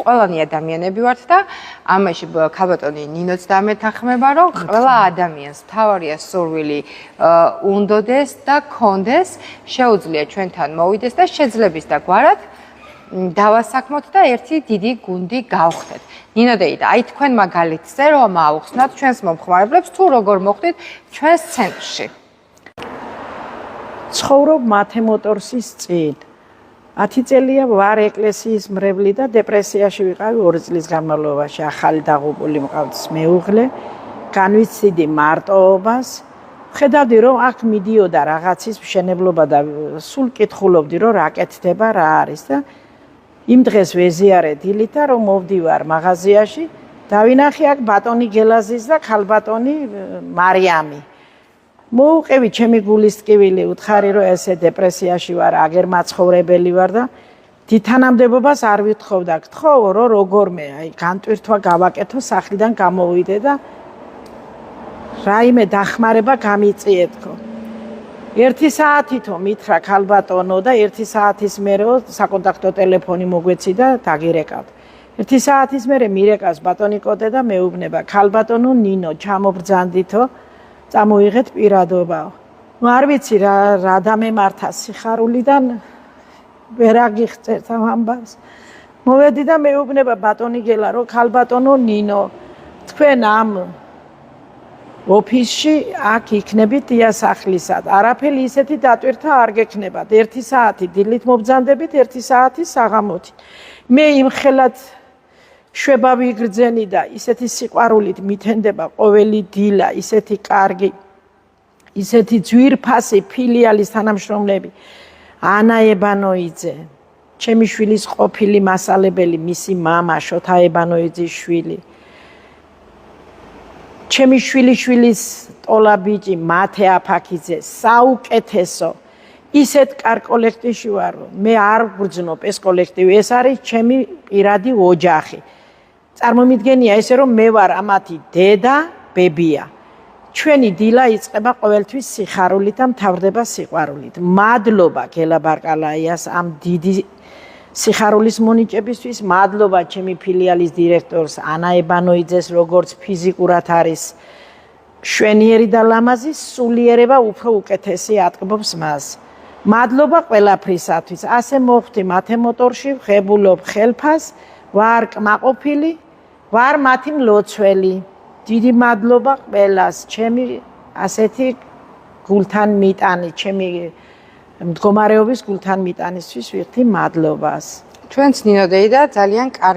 ყველანი ადამიანები ვართ და ამაში ქალბატონი ნინოც დამეთანხმება, რომ ყველა ადამიანს თავარია სურვილი უნდოდეს და კონდეს, შეუძლია ჩვენთან მოვიდეს და შეძლების და გვარად დავასაქმოთ და ერთი დიდი გუნდი გავხდეთ. ნინო დეიდა, აი თქვენ მაგალითზე რომ აუხსნათ ჩვენს მომხმარებლებს თუ როგორ მოხდით ჩვენს ცენტრში. ცხოვრობ მათე მოტორსის წინ. 10 წელია ვარ ეკლესიის მრევლი და დეპრესიაში ვიყავი 2 წლის განმავლობაში. ახალი დაღუპული მყავს მეუღლე, განვიცდი მარტოობას. ხედავდი რომ აქ მიდიოდა რაღაცის მშენებლობა და სულ კითხულობდი რომ რა კეთდება, რა არის და იმ დღეს ვეზიარე დილით და რომ მოვდივარ მაღაზიაში, დავინახე აქ ბატონი გელაზის და ქალბატონი მარიამი. მოუყევი ჩემი გულის ტკივილი, უთხარი რომ ესე დეპრესიაში ვარ, აგერ მაცხოვრებელი ვარ და თითანამდებობას არ ვითხოვ და გთხოვ რომ როგორმე, აი განტვირთვა გავაკეთო, სახლიდან გამოვიდე და რაიმე დახმარება გამიწიეთქო. 1 საათითო მითხრა ქალბატონო და 1 საათის მერე საკონტაქტო ტელეფონი მოგვეცი და დაგირეკავთ. 1 საათის მერე მირეკავს ბატონი კოტე და მეუბნება ქალბატონო ნინო, ჩამობრძანდითო, წამოიღეთ პირადობაო. ნუ არ ვიცი რა დამემართა სიხარულიდან ვერ აგიხწერთ ამ ამბავს. მოვედი და მეუბნება ბატონი გელა რომ ქალბატონო ნინო, თქვენ ამ ოფისში აქ იქნებით დიასახლისად. არაფერი ისეთი დატვირთა არ გექნებათ. 1 საათი დილით მობრძანდებით, 1 საათი საღამოთი. მე იმხელად შვებავი გრძენი და ისეთი სიყვარულით მithენდება ყოველი დილა, ისეთი კარგი, ისეთი ძვირფასი ფილიალის თანამშრომლები. ანა ებანოიძე, ჩემი შვილის ყოფილი მასალებელი, მისი მამა შოთა ებანოიძის შვილი. ჩემი შვილის ტოლა ბიჭი მათე აფაქიძე, საუკეთესო. ისეთ კარგ კოლექტივში ვარ, მე არ ვგრძნობ ეს კოლექტივი, ეს არის ჩემი პირადი ოჯახი. წარმომიდგენია ესე რომ მე ვარ ამათი დედა, ბებია. ჩვენი დილა იწყება ყოველთვის სიხარულით და მთავრდება სიყვარულით. მადლობა გელა ბარკალაიას ამ დიდი სიხარულის მონიჭებისთვის, მადლობა ჩემი ფილიალის დირექტორს ანა ებანოიძეს, როგორც ფიზიკურად არის შვენიერი და ლამაზი, სულიერება უფრო უკეთესი ატკბობს მას. მადლობა ყველაფრისათვის. ასე მოხვდი მათე მოტორში, ვღებულობ ხელფას, ვარ კმაყოფილი, ვარ მათი მლოცველი. დიდი მადლობა ყველას, ჩემი ასეთი გულთან მიტანი, ჩემი მდგომარეობის გულთან მიტანისთვის ვიხდი მადლობას. ჩვენც ნინო დეიდა ძალიან კარგი